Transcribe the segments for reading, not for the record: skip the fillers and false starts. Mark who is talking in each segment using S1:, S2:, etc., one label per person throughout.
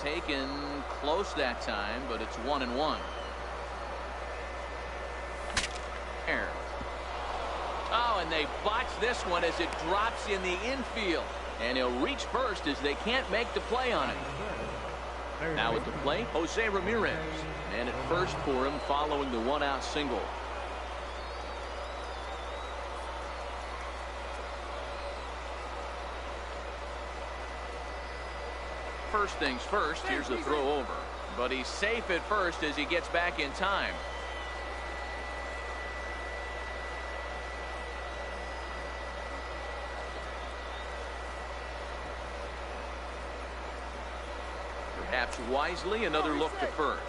S1: taken close that time, but it's 1-1. Oh, and they botch this one as it drops in the infield. And he'll reach first as they can't make the play on it. Now at the plate, Jose Ramirez. Man at first for him following the one-out single. First things first, here's the throw over. But he's safe at first as he gets back in time. Perhaps wisely, another look to first.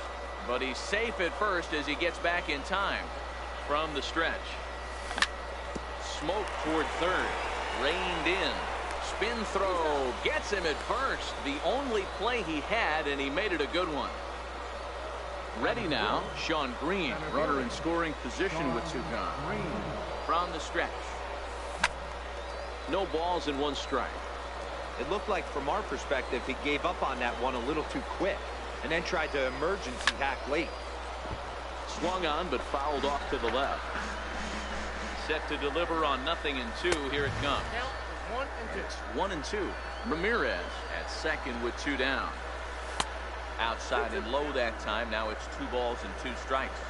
S1: But he's safe at first as he gets back in time. From the stretch. Smoke toward third. Reined in. Spin throw. Gets him at first. The only play he had, and he made it a good one. Ready now, Sean Green. Runner in scoring position with two gone. From the stretch. No balls and one strike.
S2: It looked like, from our perspective, he gave up on that one a little too quick and then tried to emergency hack late.
S1: Swung on but fouled off to the left. Set to deliver on 0-2. Here it comes. It's 1-2. Ramirez at second with two down. Outside and low that time. Now it's 2 balls and 2 strikes.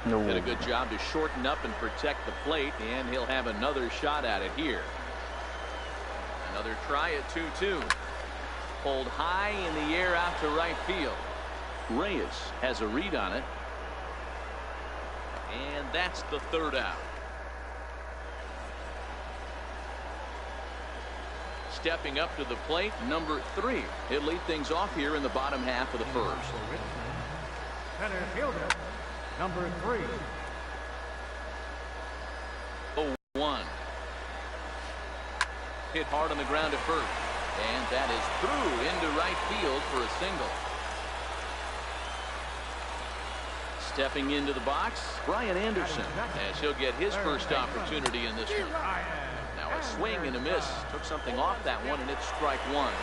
S3: No.
S1: Did a good job to shorten up and protect the plate, and he'll have another shot at it here. Another try at 2-2. Pulled high in the air out to right field. Reyes has a read on it. And that's the third out. Stepping up to the plate, number 3. He'll lead things off here in the bottom half of the first.
S4: Center fielder, number 3.
S1: 0-1. Hit hard on the ground at first. And that is through into right field for a single. Stepping into the box, Brian Anderson, as he'll get his first opportunity in this one. Now a swing and a miss. Took something off that one, and it's strike 1.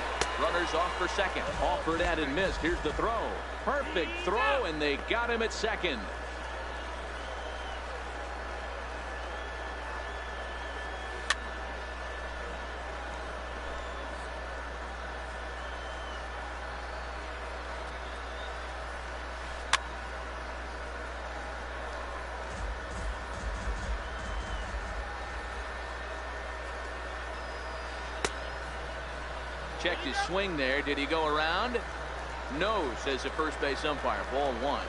S1: Runners off for second. Offered at and missed. Here's the throw. Perfect throw, and they got him at second. Checked his swing there. Did he go around? No, says the first base umpire. Ball 1.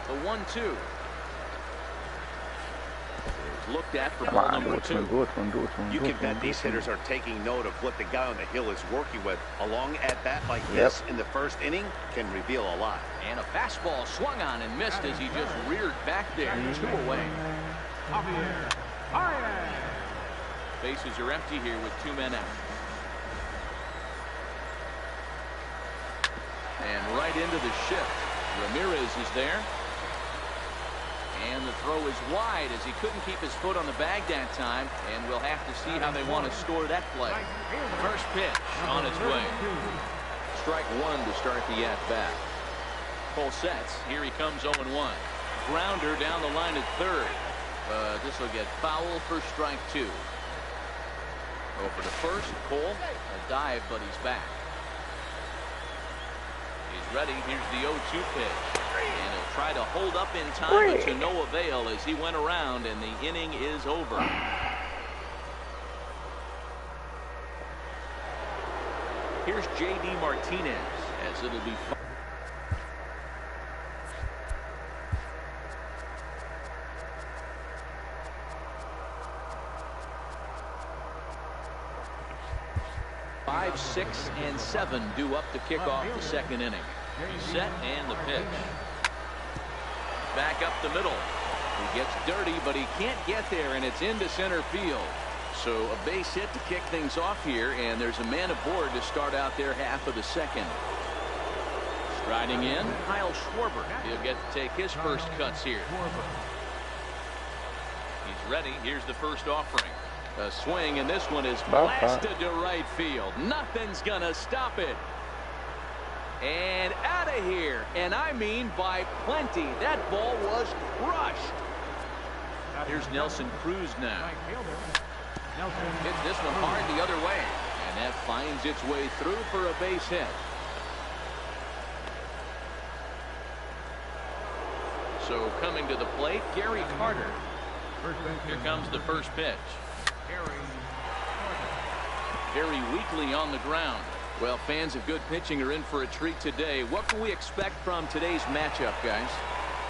S1: The 1-2. Looked at for ball number 2.
S5: You can bet these hitters are taking note of what the guy on the hill is working with. A long at bat like this in the first inning can reveal a lot.
S1: And a fastball swung on and missed as he just reared back there. 2 away. Bases are empty here with 2 men out. And right into the shift. Ramirez is there. And the throw is wide as he couldn't keep his foot on the bag that time. And we'll have to see how they want to score that play. First pitch on its way. Strike 1 to start the at-bat. Full sets. Here he comes 0-1. Grounder down the line at third. This will get foul for strike 2. Over to first. Cole. A dive, but he's back. He's ready. Here's the 0-2 pitch. And he'll try to hold up in time, but to no avail as he went around, and the inning is over. Here's J.D. Martinez as it'll be fun. Five, 6, and 7 due up to kick off the second inning. Set and the pitch. Back up the middle. He gets dirty, but he can't get there, and it's into center field. So a base hit to kick things off here, and there's a man aboard to start out their half of the second. Striding in, Kyle Schwarber. He'll get to take his first cuts here. He's ready. Here's the first offering. A swing, and this one is blasted to right field. Nothing's gonna stop it. And out of here. And I mean by plenty. That ball was crushed. Here's Nelson Cruz now. Hits this one hard the other way. And that finds its way through for a base hit. So coming to the plate, Gary Carter. Here comes the first pitch. Very weakly on the ground. Well, fans of good pitching are in for a treat today. What can we expect from today's matchup, guys?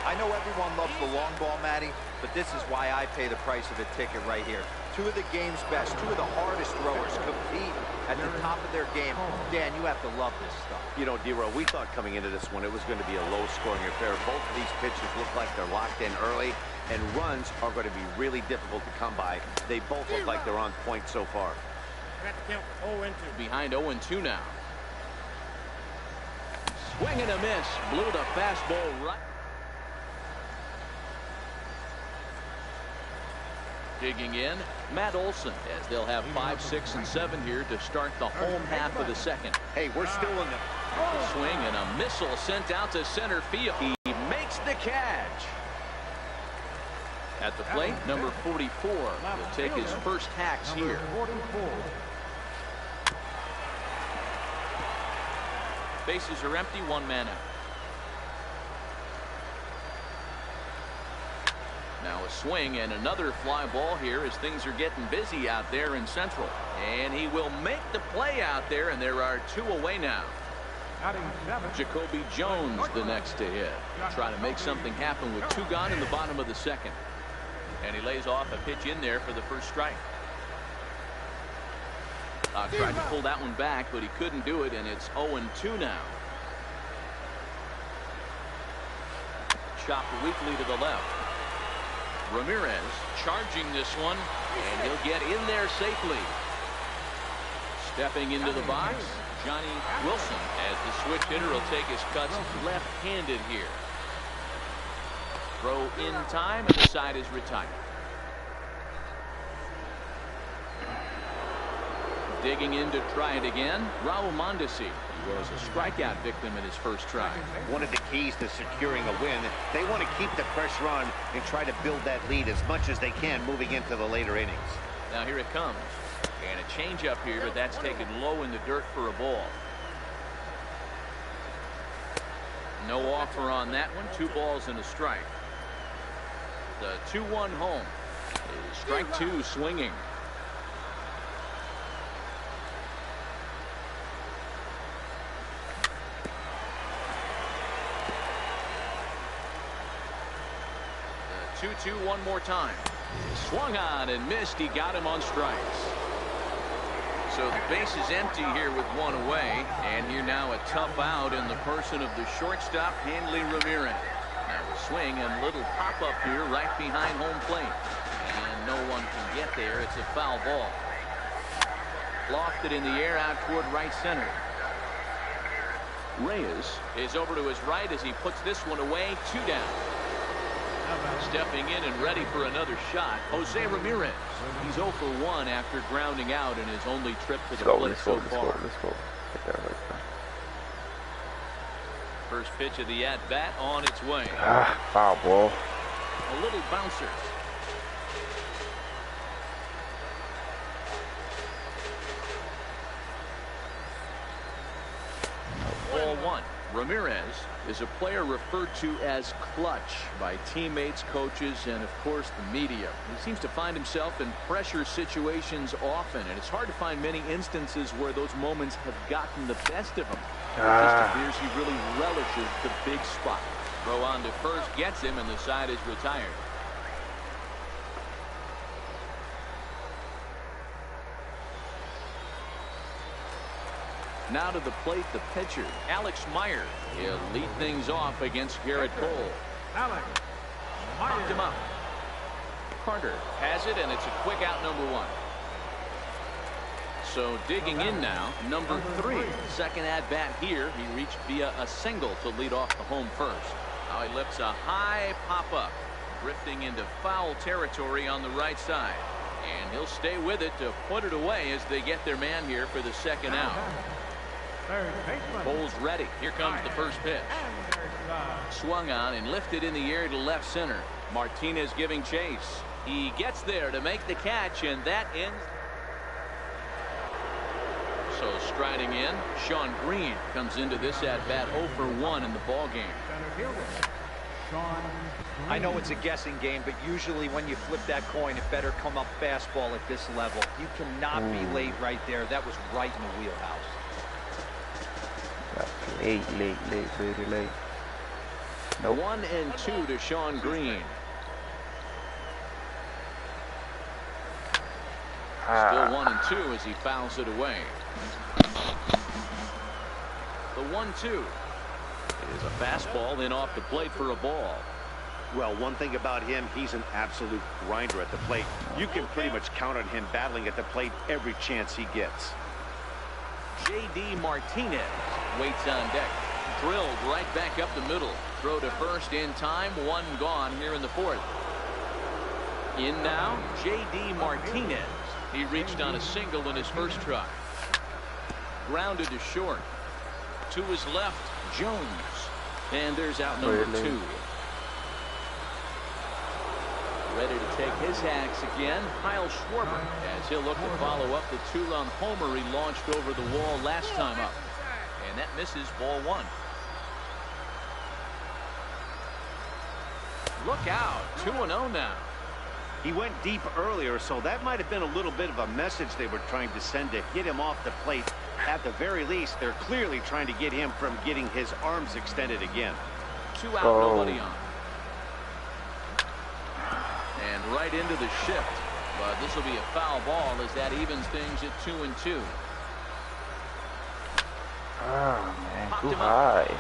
S2: I know everyone loves the long ball, Matty, but this is why I pay the price of a ticket right here. Two of the game's best, two of the hardest throwers compete at the top of their game. Dan, you have to love this stuff.
S5: You know, D-Row, we thought coming into this one it was going to be a low-scoring affair. Both of these pitches look like they're locked in early, and runs are going to be really difficult to come by. They both look like they're on point so far.
S1: Behind 0-2 now. Swing and a miss. Blew the fastball right. Digging in, Matt Olson, as they'll have 5, 6, and 7 here to start the home half of the second.
S5: Hey, we're still in the
S1: swing, and a missile sent out to center field. He makes the catch. At the plate, number 44 will take his first hacks here. Bases are empty, one man out. Now a swing and another fly ball here as things are getting busy out there in Central. And he will make the play out there, and there are 2 away now. Jacoby Jones the next to hit. Try to make something happen with 2 gone in the bottom of the second. And he lays off a pitch in there for the first strike. Tried to pull that one back, but he couldn't do it, and it's 0-2 now. Chopped weakly to the left. Ramirez charging this one, and he'll get in there safely. Stepping into the box, Johnny Wilson, as the switch hitter will take his cuts left-handed here. Throw in time, and the side is retired. Digging in to try it again, Raul Mondesi. He was a strikeout victim in his first try.
S5: One of the keys to securing a win. They want to keep the pressure on and try to build that lead as much as they can moving into the later innings.
S1: Now here it comes. And a changeup here, but that's taken low in the dirt for a ball. No offer on that one. 2 balls and a strike. The 2-1 home is strike 2 swinging. The 2-2 one more time. Swung on and missed. He got him on strikes. So the base is empty here with 1 away, and here now a tough out in the person of the shortstop, Hanley Ramirez. Now a swing and little pop-up here right behind home plate. And no one can get there. It's a foul ball. Lofted in the air out toward right center. Reyes is over to his right as he puts this one away. 2 down. Stepping in and ready for another shot, Jose Ramirez. He's 0 for 1 after grounding out in his only trip to the plate so far.
S3: Let's go.
S1: First pitch of the at-bat on its way.
S3: Foul ball.
S1: A little bouncer. Ball 1. Ramirez is a player referred to as clutch by teammates, coaches, and of course the media. He seems to find himself in pressure situations often, and it's hard to find many instances where those moments have gotten the best of him. It just appears he really relishes the big spot. Throw on to first gets him, and the side is retired. Now to the plate, the pitcher, Alex Meyer. He'll lead things off against Garrett Cole.
S4: Alex
S1: Popped him up. Carter has it, and it's a quick out, number 1. So digging in now, number 3. Second at bat here. He reached via a single to lead off the home first. Now he lifts a high pop-up, drifting into foul territory on the right side. And he'll stay with it to put it away as they get their man here for the second out.
S4: Third baseman.
S1: Cole's ready. Here comes the first pitch. Swung on and lifted in the air to left center. Martinez giving chase. He gets there to make the catch, and that ends. So striding in, Sean Green comes into this at bat 0 for 1 in the ball game.
S4: Center fielder. Sean
S2: I know it's a guessing game, but usually when you flip that coin, it better come up fastball at this level. You cannot be late right there. That was right in the wheelhouse.
S3: Late, very late. Nope.
S1: 1-2 to Sean Green. Still 1-2 as he fouls it away. The 1-2 is a fastball in off the plate for a ball.
S5: Well, one thing about him, he's an absolute grinder at the plate. You can pretty much count on him battling at the plate every chance he gets.
S1: J.D. Martinez waits on deck. Drilled right back up the middle. Throw to first in time. One gone here in the fourth. In now, J.D. Martinez. He reached on a single in his first try. Grounded to short. To his left, Jones. And there's out number 2. Ready to take his axe again, Kyle Schwarber, as he'll look to follow up the 2-run homer he launched over the wall last time up. And that misses, ball 1. Look out, 2-0 now.
S5: He went deep earlier, so that might have been a little bit of a message they were trying to send to get him off the plate. At the very least, they're clearly trying to get him from getting his arms extended again.
S1: 2 out, nobody on. And right into the shift. But this will be a foul ball as that evens things at 2-2.
S3: Oh, man, too high.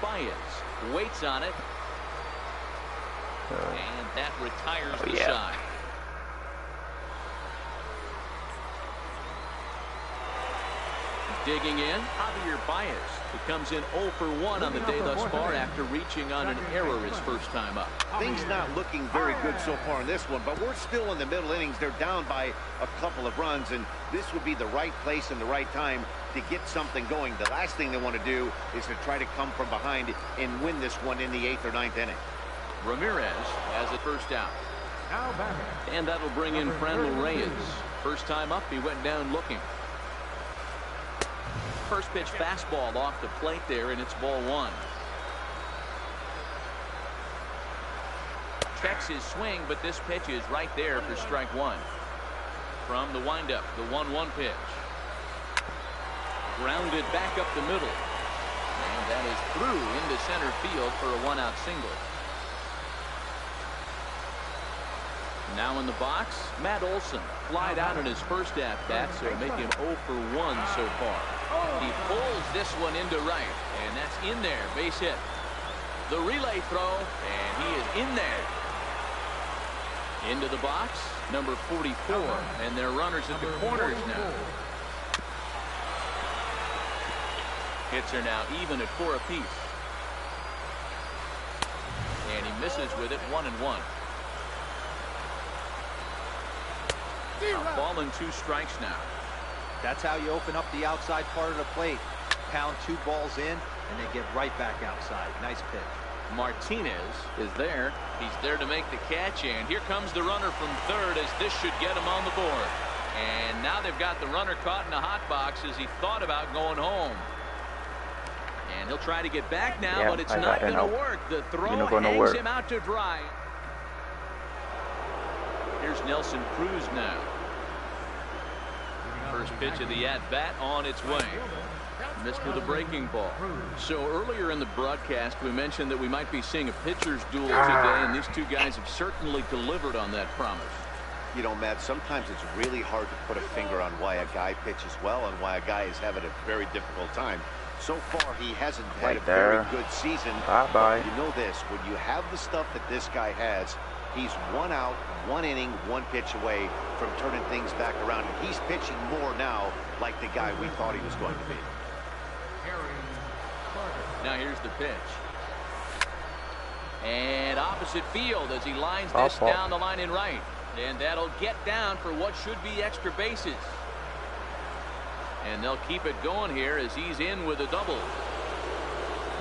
S1: Baez waits on it. And that retires the side. Digging in, Javier Baez, who comes in 0 for 1 on the day thus far after reaching on an error his first time up.
S5: Things not looking very good so far in this one, but we're still in the middle innings. They're down by a couple of runs, and this would be the right place and the right time to get something going. The last thing they want to do is to try to come from behind and win this one in the 8th or 9th inning.
S1: Ramirez has the first out.
S4: Now batter.
S1: And that'll bring in Franmil Reyes. First time up, he went down looking. First pitch fastball off the plate there, and it's ball 1. Checks his swing, but this pitch is right there for strike 1. From the windup, the 1-1 pitch. Grounded back up the middle. And that is through into center field for a 1-out single. Now in the box, Matt Olson flied out in his first at-bat, so make him 0 for 1 so far. He pulls this one into right, and that's in there, base hit. The relay throw, and he is in there. Into the box, number 44, and their runners at the corners now. Hits are now even at 4 apiece. And he misses with it, 1-1. A ball and 2 strikes now.
S2: That's how you open up the outside part of the plate. Pound 2 balls in, and they get right back outside. Nice pitch.
S1: Martinez is there. He's there to make the catch, and here comes the runner from third as this should get him on the board. And now they've got the runner caught in a hot box as he thought about going home. And he'll try to get back now, but it's not going to work. The throw hangs him out to dry. Here's Nelson Cruz now. First pitch of the at-bat on its way. Missed with a breaking ball. So earlier in the broadcast, we mentioned that we might be seeing a pitcher's duel today, and these two guys have certainly delivered on that promise.
S5: You know, Matt, sometimes it's really hard to put a finger on why a guy pitches well and why a guy is having a very difficult time. So far, he hasn't had a very good season.
S3: Bye-bye.
S5: You know this, when you have the stuff that this guy has, he's 1 out, 1 inning, 1 pitch away from turning things back around. And he's pitching more now like the guy we thought he was going to be.
S1: Now here's the pitch. And opposite field as he lines this down the line in right. And that'll get down for what should be extra bases. And they'll keep it going here as he's in with a double.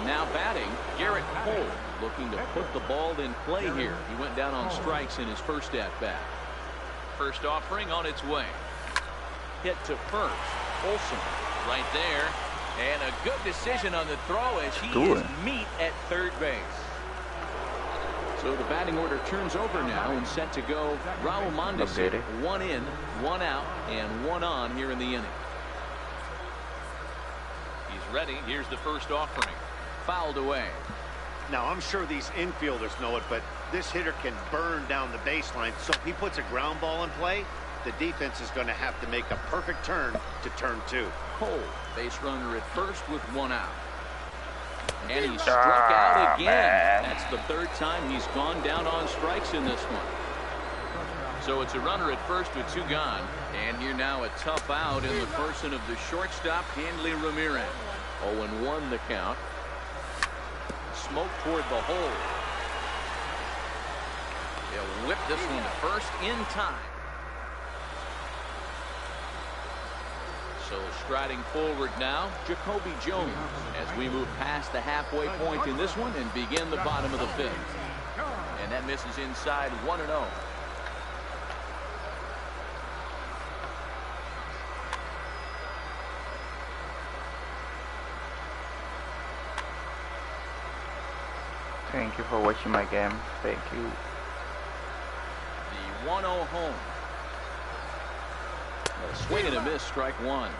S1: Now batting, Garrett Cole, looking to put the ball in play here. He went down on strikes in his first at-bat. First offering on its way. Hit to first. Olsen right there. And a good decision on the throw as he is meat at third base. So the batting order turns over now and set to go. Raul Mondesi, 1 in, 1 out, and 1 on here in the inning. He's ready. Here's the first offering. Fouled away.
S5: Now, I'm sure these infielders know it, but this hitter can burn down the baseline. So if he puts a ground ball in play, the defense is going to have to make a perfect turn to turn 2.
S1: Cole, base runner at first with 1 out. And he struck out again.
S3: Man.
S1: That's the 3rd time he's gone down on strikes in this one. So it's a runner at first with 2 gone. And here now a tough out in the person of the shortstop, Hanley Ramirez. 0-1 the count. Smoke toward the hole. He'll whip this one to first in time. So striding forward now, Jacoby Jones as we move past the halfway point in this one and begin the bottom of the 5th. And that misses inside 1-0.
S3: Thank you for watching my game. Thank you.
S1: The 1-0 home. A swing and a miss, strike 1.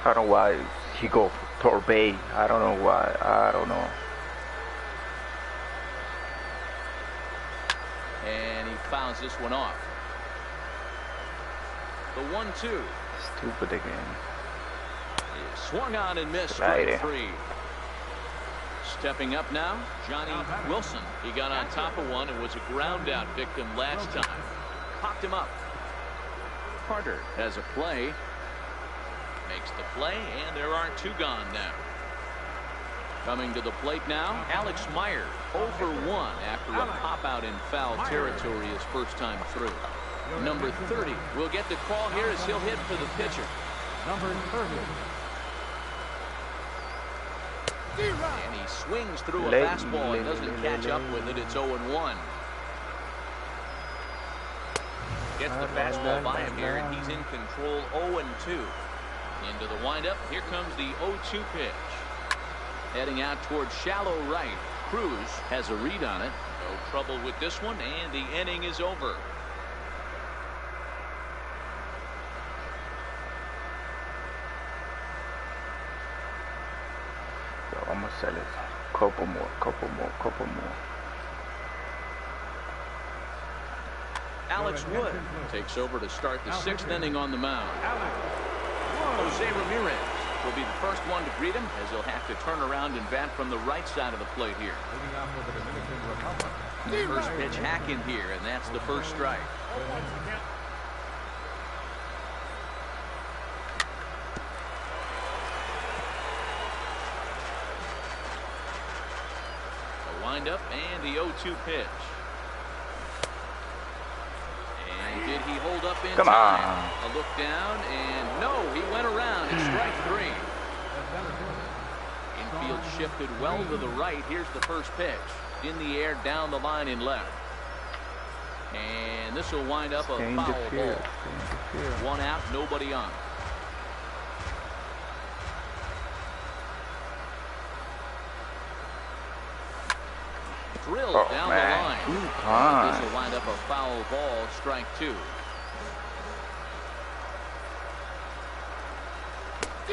S3: I don't know why he go for Bay. I don't know why. I don't know.
S1: And he fouls this one off. The 1-2.
S3: Stupid again.
S1: Swung on and missed, strike 3. Stepping up now, Johnny Wilson. He got on top of one and was a ground out victim last time. Popped him up. Carter has a play. Makes the play, and there are 2 gone now. Coming to the plate now, Alex Meyer, 0 for 1 after a pop out in foul territory his first time through. Number 30 will get the call here as he'll hit for the pitcher.
S4: Number 30.
S1: And he swings through a fastball and doesn't catch up with it. It's 0-1. Gets the fastball by him here, and he's in control. 0-2. Into the windup. Here comes the 0-2 pitch. Heading out towards shallow right. Cruz has a read on it. No trouble with this one, and the inning is over.
S3: I'm gonna sell it. Couple more.
S1: Alex Wood takes over to start the 6th inning on the mound. Jose Ramirez will be the first one to greet him as he'll have to turn around and bat from the right side of the plate here. The first pitch hack in here, and that's the first strike. Up and the 0-2 pitch. And did he hold up in
S3: Come
S1: time?
S3: on.
S1: A look down, and no, he went around. It's strike 3. Infield shifted well to the right. Here's the first pitch. In the air, down the line in left. And this will wind up a foul ball. 1 out, nobody on. Drilled down the line. This will wind up a foul ball, strike 2.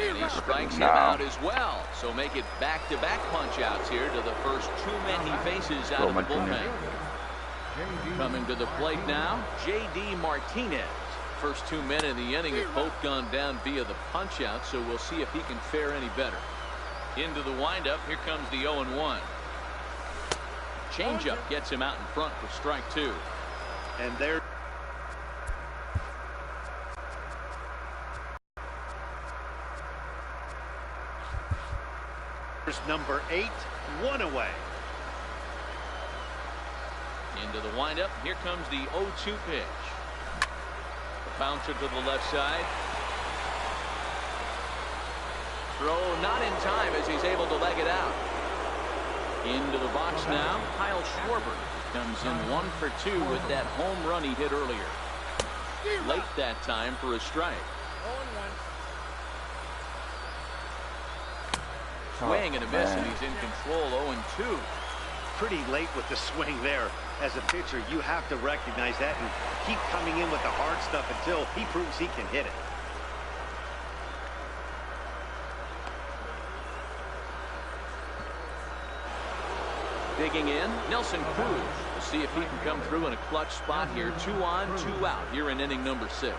S1: And he strikes him out as well. So make it back-to-back punch-outs here to the first 2 men he faces out of the bullpen. Coming to the plate now, J.D. Martinez. First 2 men in the inning have both gone down via the punch-out, so we'll see if he can fare any better. Into the windup, here comes the 0-1. Changeup gets him out in front for strike 2.
S5: And there's number 8. one away.
S1: Into the windup. Here comes the 0-2 pitch. The bouncer to the left side. Throw not in time as he's able to leg it out. Into the box now. Kyle Schwarber comes in 1 for 2 with that home run he hit earlier. Late that time for a strike. Swing and a miss, and he's in control. 0-2.
S5: Pretty late with the swing there. As a pitcher, you have to recognize that and keep coming in with the hard stuff until he proves he can hit it.
S1: Digging in, Nelson Cruz. We'll see if he can come through in a clutch spot here. 2 on, 2 out here in inning number 6.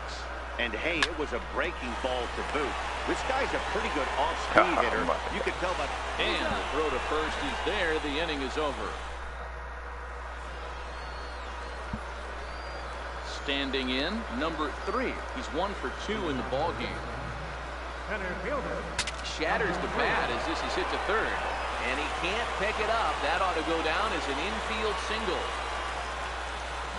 S5: And hey, it was a breaking ball to boot. This guy's a pretty good off-speed hitter. You can tell by...
S1: And the throw to first is there. The inning is over. Standing in, number 3. He's 1 for 2 in the ball game.
S4: Center fielder.
S1: Shatters the bat as this is hit to third. And he can't pick it up. That ought to go down as an infield single.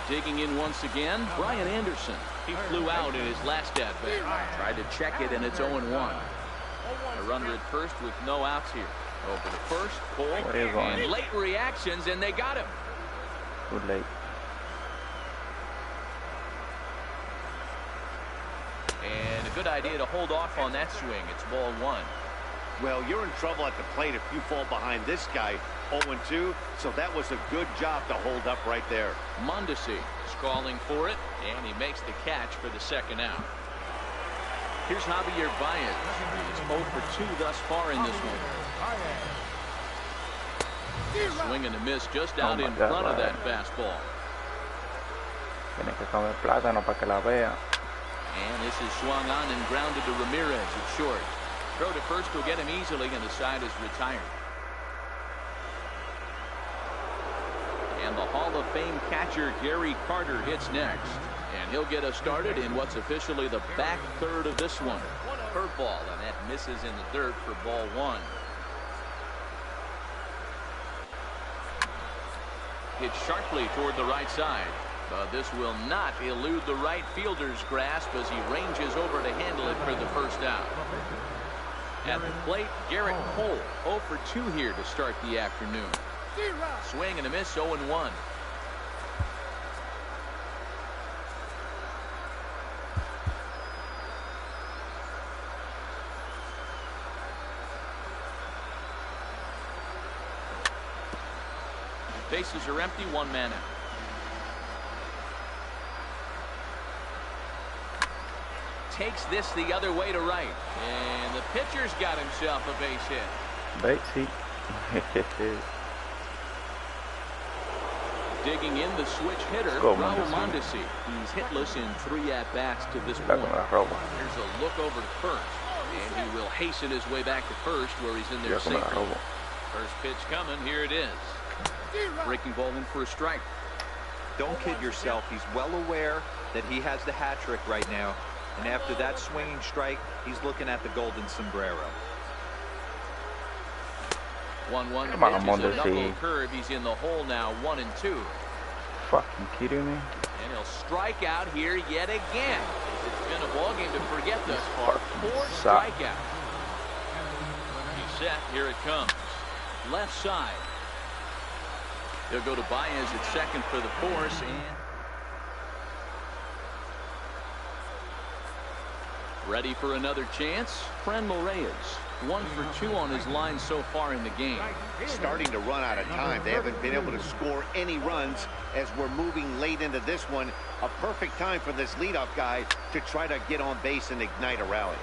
S1: Digging in once again, Brian Anderson. He flew out in his last at-bat. Tried to check it, and it's 0-1. A runner at first with no outs here. Over to first, Cole, and late reactions, and they got him.
S3: Too late.
S1: And a good idea to hold off on that swing. It's ball 1.
S5: Well, you're in trouble at the plate if you fall behind this guy. 0-2, so that was a good job to hold up right there.
S1: Mondesi is calling for it, and he makes the catch for the second out. Here's Javier Baez. He's 0 for 2 thus far in this one. Swing and a miss just out in front of that fastball.
S3: Tiene que comer plátano para que la vea.
S1: And this is swung on and grounded to Ramirez at short. Throw to first will get him easily, and the side is retired. And the Hall of Fame catcher Gary Carter hits next. And he'll get us started in what's officially the back third of this one. Curveball, and that misses in the dirt for ball 1. Hit sharply toward the right side. But this will not elude the right fielder's grasp as he ranges over to handle it for the first out. At the plate, Garrett Cole, 0 for 2 here to start the afternoon. Swing and a miss, 0-1. Bases are empty, 1 man out. Takes this the other way to right, and the pitcher's got himself a base hit.
S3: Base hit.
S1: Digging in, the switch hitter, Raul Mondesi. He's hitless in 3 at-bats to this point. Here's a look over to first, and he will hasten his way back to first where he's in there safely. First pitch coming, here it is. Breaking ball in for a strike.
S2: Don't kid yourself. He's well aware that he has the hat trick right now. And after that swinging strike, he's looking at the golden sombrero.
S1: 1-1
S3: Come on,
S1: pitch is a
S3: Mondesi.
S1: knuckle curve. He's in the hole now, 1-2.
S3: Fucking kidding me?
S1: And he'll strike out here yet again. It's been a ball game to forget thus far. 4 strikeouts. He's set. Here it comes. Left side. He'll go to Baez at second for the force, and ready for another chance. Franmil Reyes, 1 for 2 on his line so far in the game.
S5: Starting to run out of time. They haven't been able to score any runs as we're moving late into this one. A perfect time for this leadoff guy to try to get on base and ignite a rally.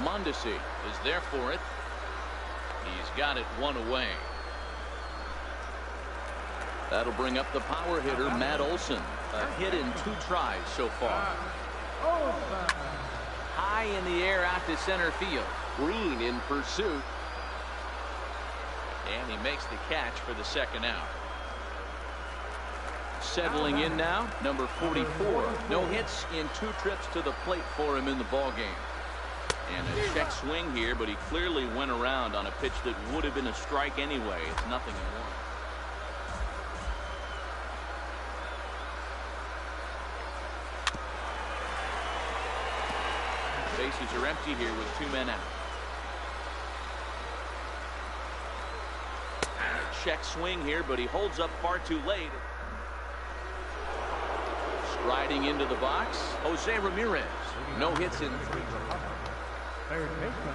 S1: Mondesi is there for it. He's got it 1 away. That'll bring up the power hitter, Matt Olson. A hit in 2 tries so far. High in the air out to center field. Green in pursuit. And he makes the catch for the second out. Settling in now, number 44. No hits in 2 trips to the plate for him in the ballgame. And a check swing here, but he clearly went around on a pitch that would have been a strike anyway. It's 0-1. Bases are empty here with 2 men out. And a check swing here, but he holds up far too late. Striding into the box, Jose Ramirez. No hits in 3.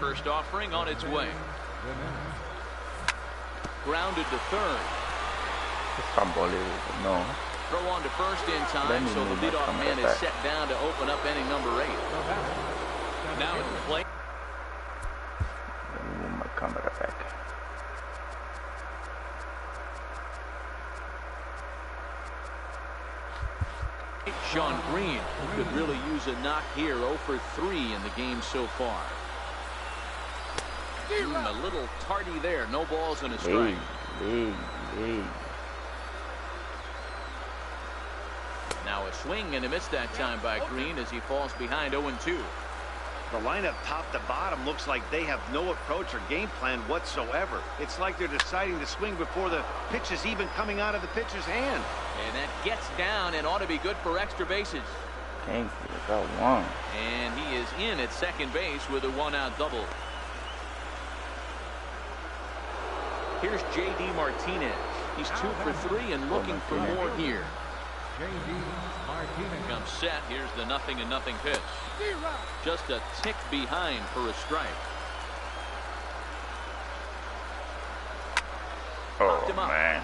S1: First offering on its way. Grounded to third.
S3: It's unbelievable. No.
S1: Throw on to first in time, so the leadoff man is set down to open up inning number 8. Now at the plate.
S3: Let me move my camera back.
S1: Sean Green could really use a knock here. 0 for 3 in the game so far. A little tardy there. No balls and a strike. Now a swing and a miss that time by Green as he falls behind 0-2.
S5: The lineup top to bottom looks like they have no approach or game plan whatsoever. It's like they're deciding to swing before the pitch is even coming out of the pitcher's hand.
S1: And that gets down and ought to be good for extra bases.
S3: Thank you. Got one.
S1: And he is in at second base with a 1-out double. Here's J.D. Martinez. He's 2 for 3 and looking for more here.
S4: J.D. Martinez
S1: comes set. Here's the 0-0 pitch. Just a tick behind for a strike.
S3: Oh, man.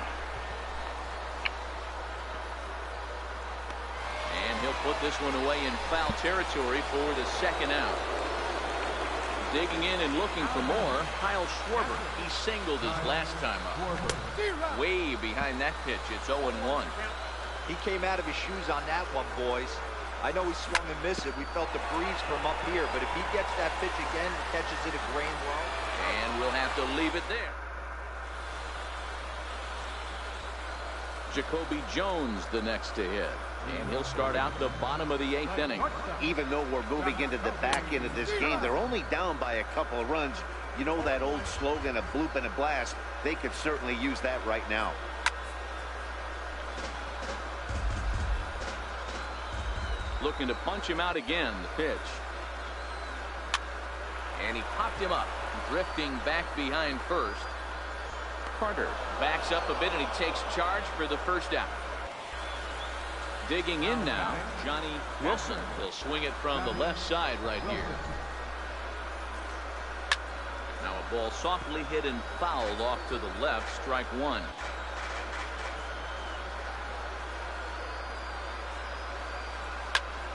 S1: And he'll put this one away in foul territory for the 2nd out. Digging in and looking for more, Kyle Schwarber. He singled his last time up. Way behind that pitch. It's 0-1.
S2: He came out of his shoes on that one, boys. I know he swung and missed it. We felt the breeze from up here, but if he gets that pitch again and catches it a grain low.
S1: And we'll have to leave it there. Jacoby Jones the next to hit. And he'll start out the bottom of the 8th inning.
S5: Even though we're moving into the back end of this game, they're only down by a couple of runs. You know that old slogan, a bloop and a blast. They could certainly use that right now.
S1: Looking to punch him out again, the pitch. And he popped him up, drifting back behind first. Carter backs up a bit and he takes charge for the 1st out. Digging in now, Johnny Wilson. He'll swing it from the left side right here. Now a ball softly hit and fouled off to the left, strike 1.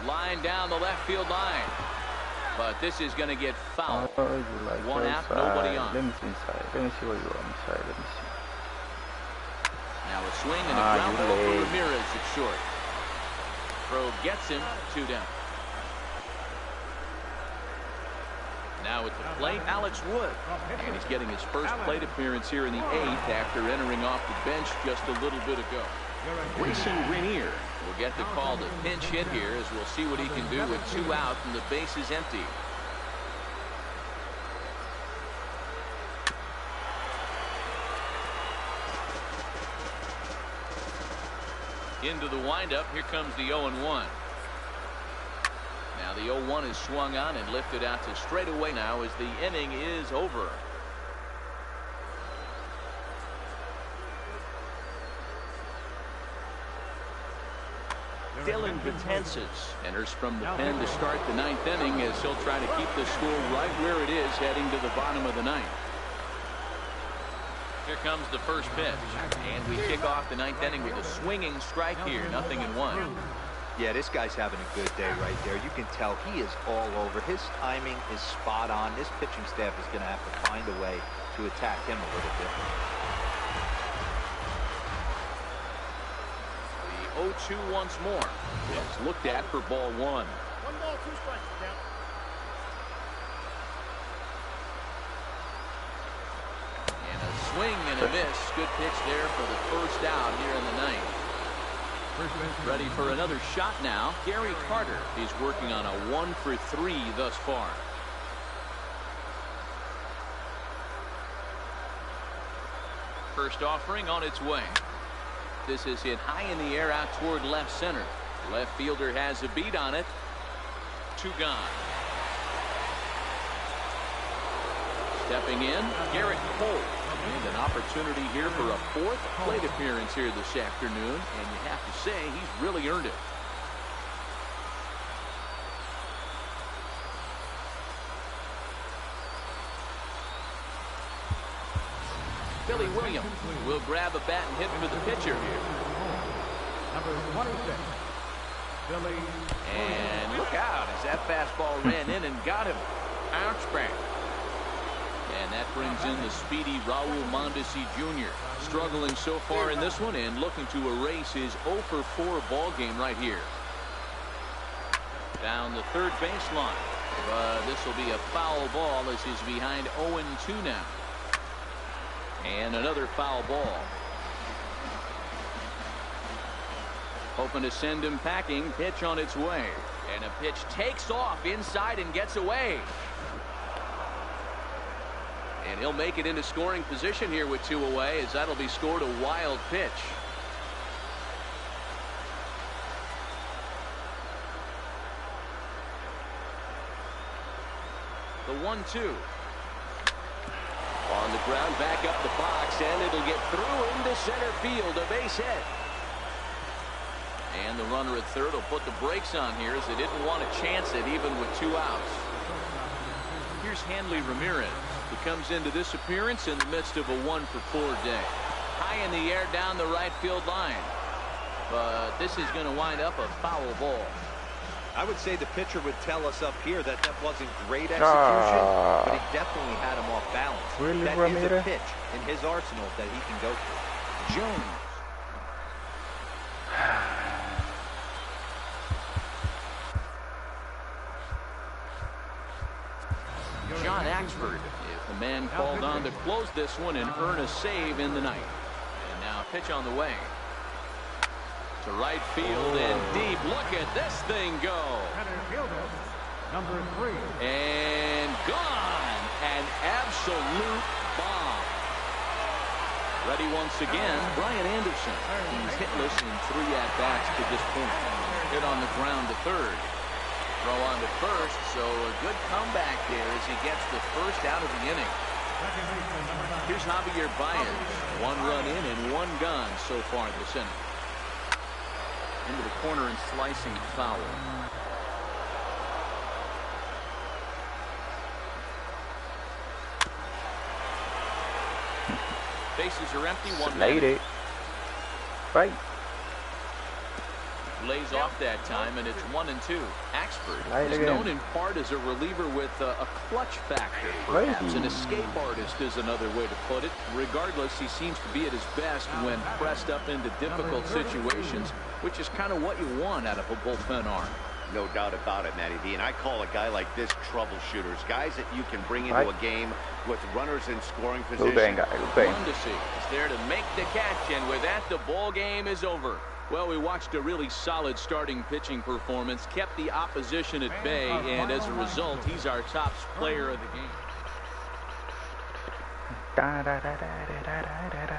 S1: Line down the left field line. But this is going to get fouled.
S3: Like
S1: 1 out, nobody on.
S3: Let me see inside. Let me see what you want inside. Let me see.
S1: Now a swing and a ground ball for Ramirez at short. Throw gets him, 2 down. Now at the plate, Alex Wood. And he's getting his first plate appearance here in the 8th after entering off the bench just a little bit ago. Grayson Rainier will get the call to pinch hit here as we'll see what he can do with 2 out and the base is empty. Into the windup. Here comes the 0-1. Now the 0-1 is swung on and lifted out to straightaway now as the inning is over. Dylan Betances enters from the pen to start the 9th inning as he'll try to keep the score right where it is heading to the bottom of the 9th. Here comes the first pitch, and we kick off the 9th inning with a swinging strike here, 0-1.
S2: Yeah, this guy's having a good day right there. You can tell he is all over. His timing is spot on. This pitching staff is going to have to find a way to attack him a little bit.
S1: The 0-2 once more. It's looked at for ball 1.
S4: 1 ball, 2 strikes. Count.
S1: Swing and a miss. Good pitch there for the 1st out here in the 9th. Ready for another shot now. Gary Carter. He's working on a 1 for 3 thus far. First offering on its way. This is hit high in the air out toward left center. Left fielder has a beat on it. 2 gone. Stepping in, Garrett Cole. And an opportunity here for a 4th plate appearance here this afternoon. And you have to say he's really earned it. Billy Williams will grab a bat and hit for the pitcher here.
S4: Number 26, Billy.
S1: And look out as that fastball ran in and got him. Ouch back. And that brings in the speedy Raul Mondesi Jr. Struggling so far in this one and looking to erase his 0 for 4 ball game right here. Down the third baseline. But this will be a foul ball as he's behind 0-2 now. And another foul ball. Hoping to send him packing. Pitch on its way. And a pitch takes off inside and gets away. And he'll make it into scoring position here with 2 away, as that'll be scored a wild pitch. The 1-2. On the ground, back up the box, and it'll get through into center field, a base hit. And the runner at third will put the brakes on here as they didn't want to chance it even with 2 outs. Here's Hanley Ramirez, who comes into this appearance in the midst of a 1 for 4 day. High in the air down the right field line. But this is going to wind up a foul ball.
S2: I would say the pitcher would tell us up here that that wasn't great execution, but he definitely had him off balance.
S3: Really,
S2: that
S3: Ramirez?
S2: is a pitch in his arsenal that he can go through.
S1: Jones. John Axford is the man called on to close this one and earn a save in the ninth. And now a pitch on the way. To right field and deep. Look at this thing go.
S4: Center fielder, number 3.
S1: And gone. An absolute bomb. Ready once again, Brian Anderson. He's hitless in 3 at-bats to this point. Hit on the ground to third. Throw on to first, so a good comeback there as he gets the first out of the inning. Here's Javier Baez. 1 run in and 1 gone so far this inning. Into the corner and slicing foul. Bases are empty. 1
S3: Lady. Right.
S1: Lays off that time, and it's 1-2. Axford is known in part as a reliever with a clutch factor, perhaps. An escape artist is another way to put it. Regardless, he seems to be at his best when pressed up into difficult situations, which is kind of what you want out of a bullpen arm.
S5: No doubt about it, Matty V. And I call a guy like this troubleshooters. Guys that you can bring into a game with runners in scoring position.
S1: Mondesi is there to make the catch, and with that, the ball game is over. Well, we watched a really solid starting pitching performance, kept the opposition at bay, and as a result, he's our top player of the game.
S3: Da, da, da, da, da, da, da, da.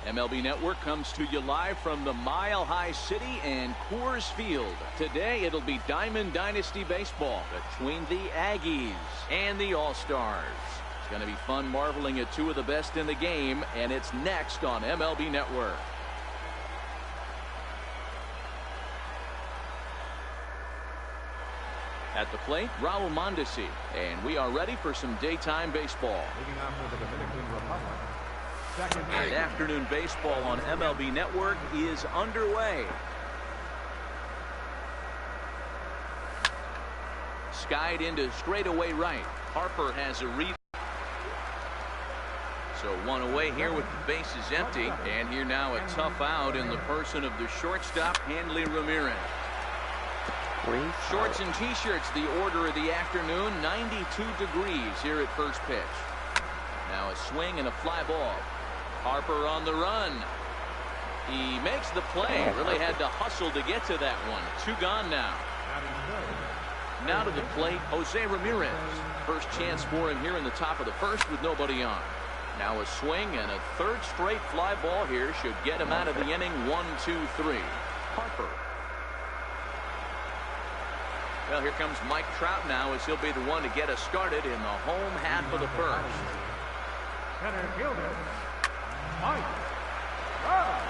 S1: MLB Network comes to you live from the Mile High City and Coors Field. Today it'll be Diamond Dynasty Baseball between the Aggies and the All-Stars. It's going to be fun marveling at two of the best in the game, and it's next on MLB Network. At the plate, Raul Mondesi, and we are ready for some daytime baseball.
S4: Leading off for the Dominican Republic. Second
S1: And
S4: base.
S1: afternoon baseball on MLB Network is underway. Skied into straightaway right. Harper has a read. So one away here with the bases empty. And here now a tough out in the person of the shortstop, Hanley Ramirez. Shorts and t-shirts, the order of the afternoon. 92 degrees here at first pitch. Now a swing and a fly ball. Harper on the run. He makes the play. Really had to hustle to get to that one. Two gone now. Now to the plate, Jose Ramirez. First chance for him here in the top of the first with nobody on. Now a swing and a third straight fly ball here should get him out of the inning. 1-2-3. Harper. Well, here comes Mike Trout now, as he'll be the one to get us started in the home half of the first.
S4: Center fielder, Mike Trout.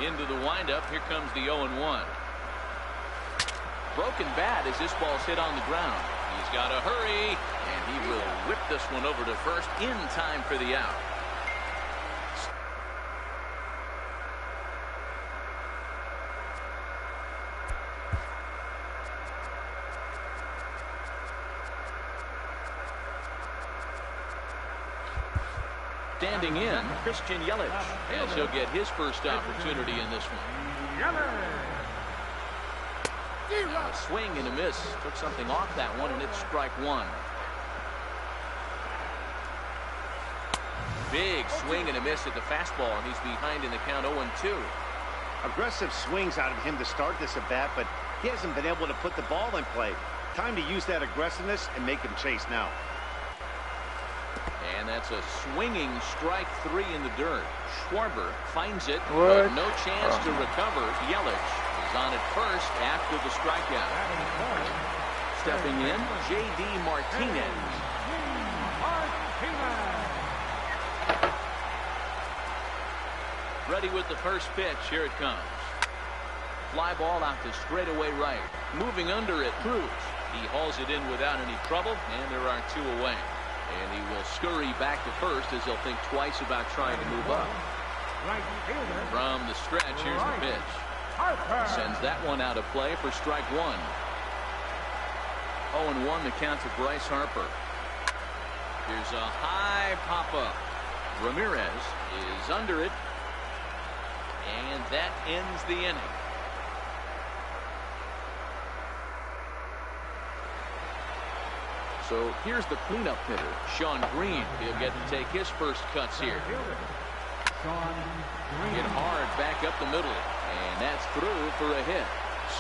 S1: Into the windup, here comes the 0-1. Broken bat as this ball's hit on the ground. He's got to hurry, and he will whip this one over to first in time for the out. Standing in, Christian Yelich, as he'll get his first opportunity in this one. Now a swing and a miss. Took something off that one, and it's strike one. Big swing and a miss at the fastball, and he's behind in the count 0-2.
S5: Aggressive swings out of him to start this at bat, but he hasn't been able to put the ball in play. Time to use that aggressiveness and make him chase now.
S1: And that's a swinging strike three in the dirt. Schwarber finds it,
S3: What?
S1: but no chance to recover. Yelich is on at first after the strikeout. Stepping in, J.D. Martinez. Ready with the first pitch. Here it comes. Fly ball out to straightaway right. Moving under it, Cruz. He hauls it in without any trouble, and there are two away. And he will scurry back to first as he'll think twice about trying to move up. From the stretch, here's the pitch. Sends that one out of play for strike one. 0-1 the count to Bryce Harper. Here's a high pop-up. Ramirez is under it. And that ends the inning. So here's the cleanup hitter, Sean Green. He'll get to take his first cuts here. Hit hard back up the middle, and that's through for a hit.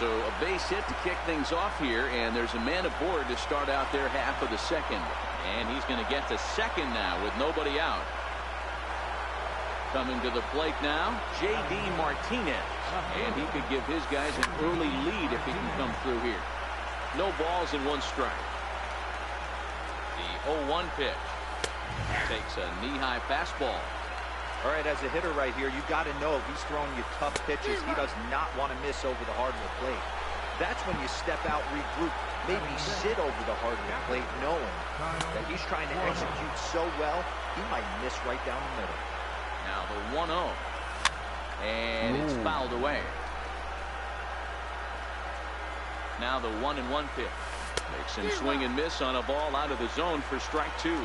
S1: So a base hit to kick things off here, and there's a man aboard to start out their half of the second. And he's going to get to second now with nobody out. Coming to the plate now, J.D. Martinez. And he could give his guys an early lead if he can come through here. No balls and one strike. The 0-1 pitch. Takes a knee-high fastball.
S2: All right, as a hitter right here, you got to know if he's throwing you tough pitches, he does not want to miss over the hardwood plate. That's when you step out, regroup, maybe sit over the hardwood plate, knowing that he's trying to execute so well, he might miss right down the middle.
S1: Now the 1-0. And it's fouled away. Now the 1-1 pitch. Makes him swing and miss on a ball out of the zone for strike two.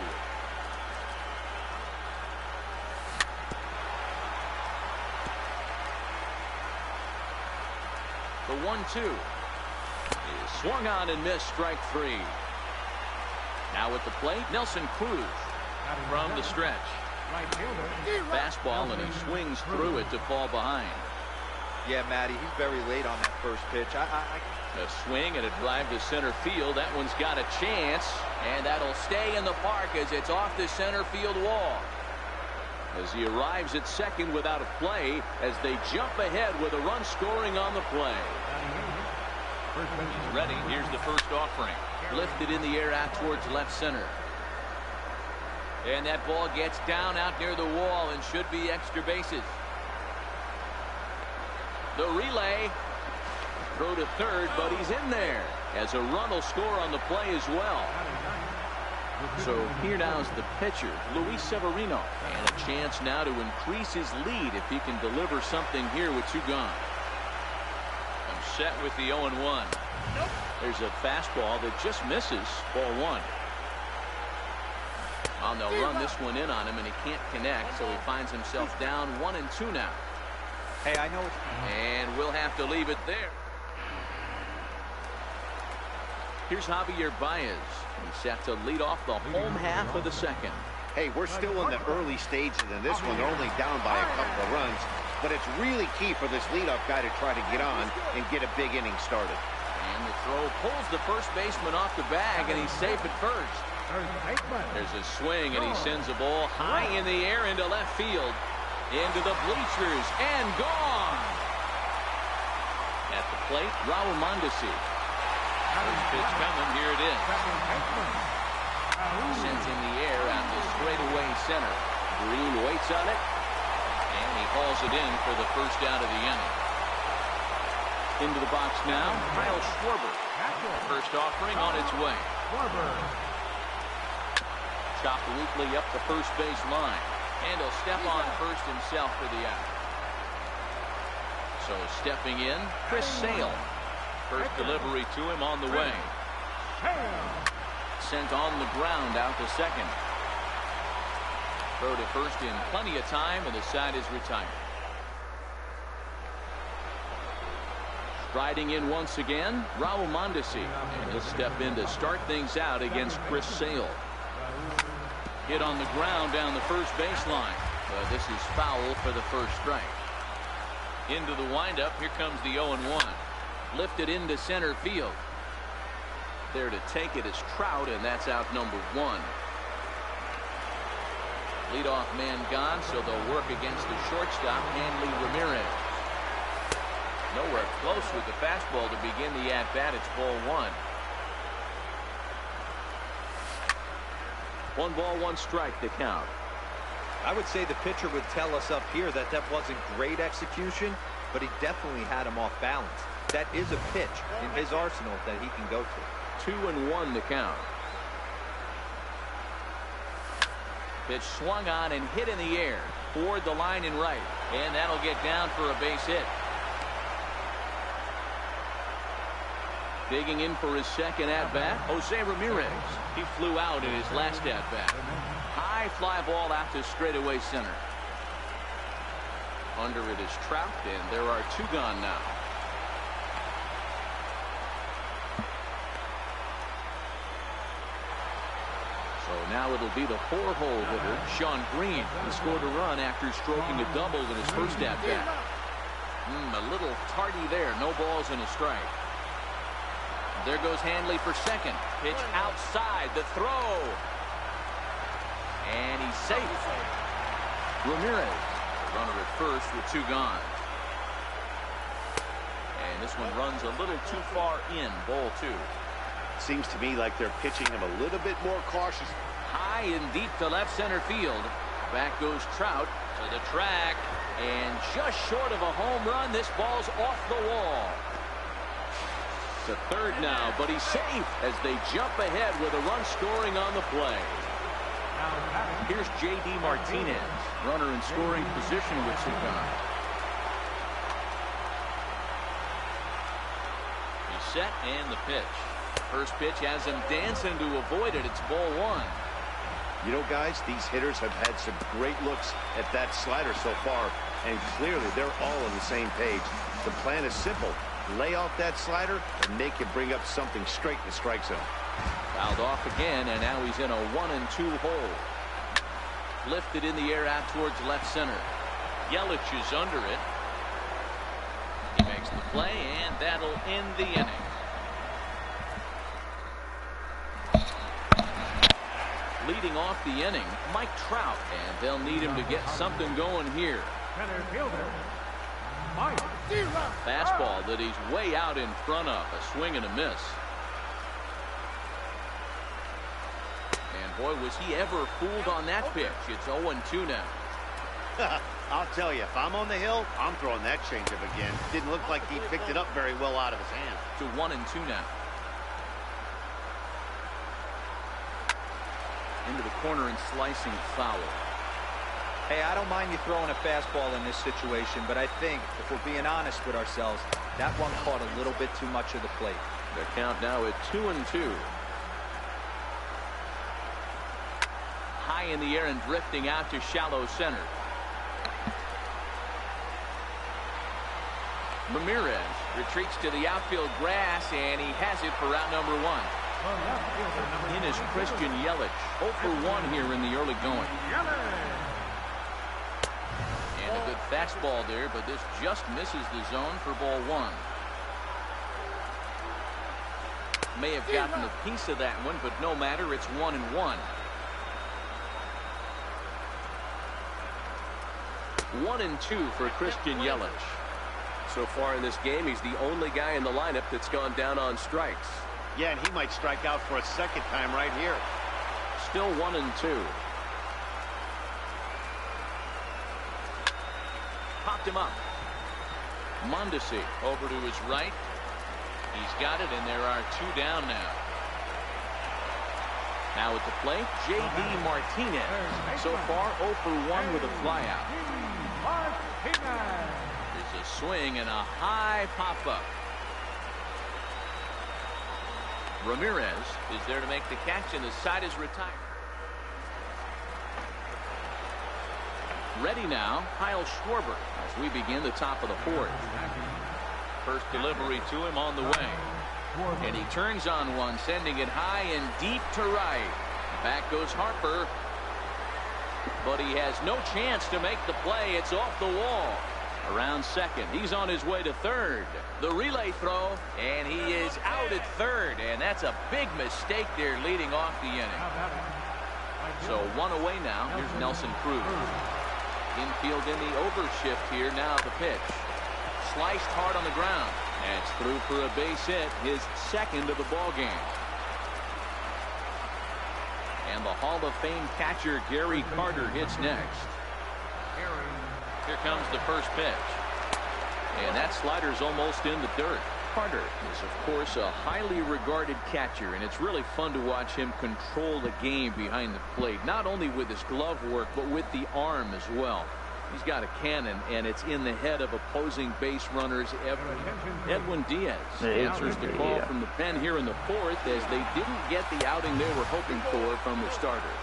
S1: The 1-2 is swung on and missed, strike three. Now at the plate, Nelson Cruz from the stretch. Fastball, and he swings through it to fall behind.
S2: Yeah, Matty, he's very late on that first pitch.
S1: A swing and a drive to center field. That one's got a chance, and that'll stay in the park as it's off the center field wall. as he arrives at second without a play as they jump ahead with a run scoring on the play. He's ready. Here's the first offering. Lifted in the air out towards left center. And that ball gets down out near the wall and should be extra bases. The relay. Throw to third, but he's in there as a run will score on the play as well. So here now is the pitcher, Luis Severino, and a chance now to increase his lead if he can deliver something here with 2 gone. I'm set with the 0-1. There's a fastball that just misses. Ball 1. Well, they'll run this one in on him, and he can't connect, so he finds himself down 1-2 now.
S2: Hey, I know it's...
S1: And we'll have to leave it there. Here's Javier Baez. He's set to lead off the home half of the second.
S5: Hey, we're still in the early stages in this one. They're only down by a couple of runs. But it's really key for this leadoff guy to try to get on and get a big inning started.
S1: And the throw pulls the first baseman off the bag, and he's safe at first. There's a swing, and he sends a ball high in the air into left field. Into the bleachers, and gone. At the plate, Raul Mondesi. First pitch coming, here it is. Sends in the air out to straightaway center. Green waits on it, and he hauls it in for the first out of the inning. Into the box now, Kyle Schwarber. First offering on its way. Chopped weakly up the first base line. And he'll step on first himself for the out. So stepping in, Chris Sale. First delivery to him on the way. Sent on the ground out to second. Throw to first in plenty of time, and the side is retired. Striding in once again, Raul Mondesi. And he'll step in to start things out against Chris Sale. Hit on the ground down the first baseline. This is foul for the first strike. Into the windup. Here comes the 0-1. Lifted into center field. There to take it is Trout, and that's out number 1. Leadoff man gone, so they'll work against the shortstop, Hanley Ramirez. Nowhere close with the fastball to begin the at-bat. It's ball 1. 1 ball, 1 strike to count.
S2: I would say the pitcher would tell us up here that that wasn't great execution, but he definitely had him off balance. That is a pitch in his arsenal that he can go to.
S1: 2-1 to count. Pitch swung on and hit in the air toward the line and right, and that'll get down for a base hit. Digging in for his second at-bat, Jose Ramirez. He flew out in his last at-bat. High fly ball out to straightaway center. Under it is Trout, and there are 2 gone now. So now it'll be the 4-hole hitter, Sean Green. He scored a run after stroking a double in his first at-bat. A little tardy there. No balls and a strike. There goes Hanley for second. Pitch outside. The throw. And he's safe. Ramirez, runner at first with 2 gone. And this one runs a little too far in. Ball 2.
S5: Seems to me like they're pitching him a little bit more cautious.
S1: High and deep to left center field. Back goes Trout to the track. And just short of a home run, this ball's off the wall. To third now, but he's safe as they jump ahead with a run scoring on the play. Here's J.D. Martinez, runner in scoring position with 2 gone. He's set and the pitch. First pitch has him dancing to avoid it. It's ball 1.
S5: You know, guys, these hitters have had some great looks at that slider so far, and clearly they're all on the same page. The plan is simple. Lay off that slider and make it bring up something straight in the strike zone.
S1: Fouled off again, and now he's in a 1-2 hole. Lifted in the air out towards left center. Yelich is under it. He makes the play, and that'll end the inning. leading off the inning, Mike Trout, and they'll need him to get something going here.
S4: Center fielder, Mike.
S1: Fastball that he's way out in front of. A swing and a miss. And boy, was he ever fooled on that pitch. It's 0-2 now.
S5: I'll tell you, if I'm on the hill, I'm throwing that changeup again. Didn't look like he picked it up very well out of his hand.
S1: To 1-2 now. Into the corner and slicing foul.
S2: Hey, I don't mind you throwing a fastball in this situation, but I think if we're being honest with ourselves, that one caught a little bit too much of the plate.
S1: The count now at 2-2. High in the air and drifting out to shallow center. Ramirez retreats to the outfield grass, and he has it for out number 1. In is Christian Yelich. 0 for 1 here in the early going. And a good fastball there, but this just misses the zone for ball 1. May have gotten a piece of that one, but no matter. It's 1-1. 1-2 for Christian Yelich.
S6: So far in this game, he's the only guy in the lineup that's gone down on strikes.
S5: Yeah, and he might strike out for a second time right here.
S1: Still 1-2. Popped him up. Mondesi over to his right. He's got it, and there are 2 down now. Now at the plate, J.D. Martinez. So far 0 for 1 with a flyout. There's a swing and a high pop-up. Ramirez is there to make the catch, and the side is retired. Ready now, Kyle Schwarber, as we begin the top of the 4th. First delivery to him on the way. And he turns on one, sending it high and deep to right. Back goes Harper. But he has no chance to make the play. It's off the wall. Around second. He's on his way to third. The relay throw, and he is out at third. And that's a big mistake there leading off the inning. So 1 away now. Here's Nelson Cruz. Infield in the overshift here. Now the pitch. Sliced hard on the ground. And it's through for a base hit. His second of the ball game. And the Hall of Fame catcher Gary Carter hits next. Here comes the first pitch. And that slider's almost in the dirt. Carter is, of course, a highly regarded catcher, and it's really fun to watch him control the game behind the plate, not only with his glove work, but with the arm as well. He's got a cannon, and it's in the head of opposing base runners. Edwin Diaz answers the call from the pen here in the 4th, as they didn't get the outing they were hoping for from the starter.